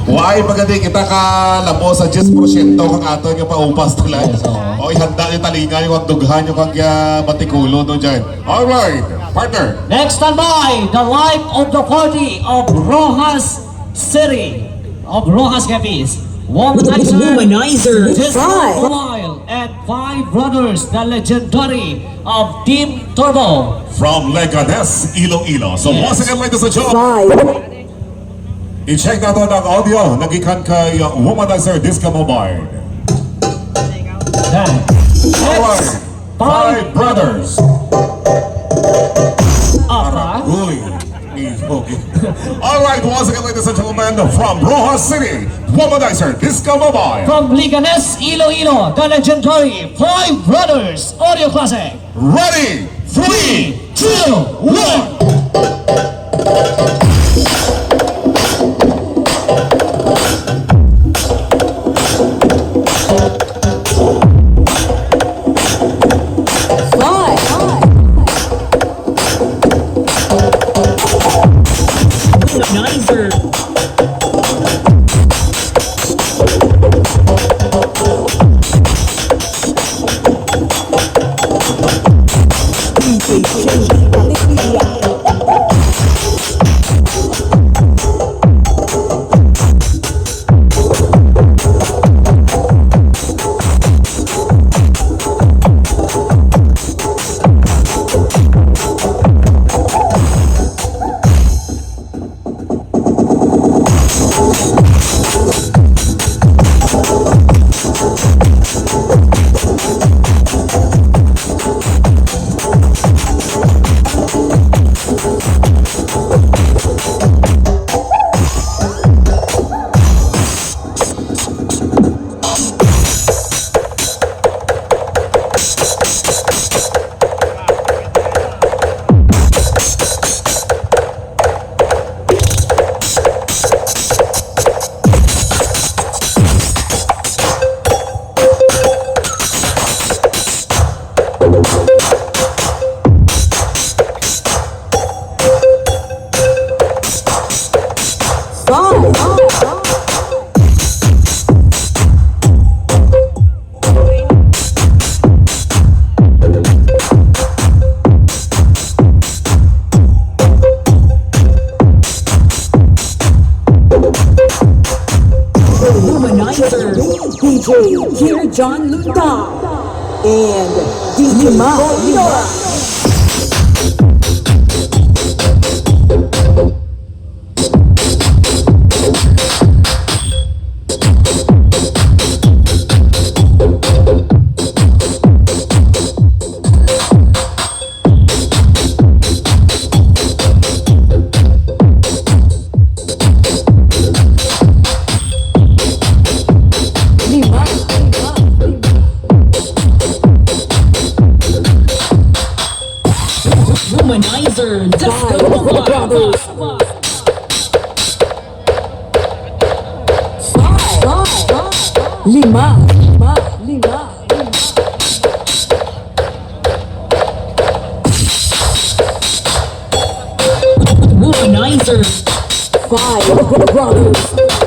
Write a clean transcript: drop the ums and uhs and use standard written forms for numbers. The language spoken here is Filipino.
Why maganda kita ka lamo sa 10% kang ato yung paupas talaga. O ihanda ni talinga yung dughan yung kang batikulo no dyan. Alright, partner. Next on by the life of the party of Rojas City, of Rojas Capiz. Womanizer, Disco Mobile, and 5 brothers, the legendary of Team Turbo. From Leganes, Iloilo. So once again, ladies and gentlemen, 5. i-check natin ang audio nagikan kay Womanizer Disco Mobile. Alright, 5 brothers. Alright, once again, ladies and gentlemen, from Rojas City, Womanizer Disco Mobile. From Leganes, Iloilo, the legendary 5 brothers, audio classic. Ready? 3, 2, 1. Womanizer. DJ here John Lunda and DJ Ma. Womanizer, Disco Brothers. 5 Womanizer, 5 brothers.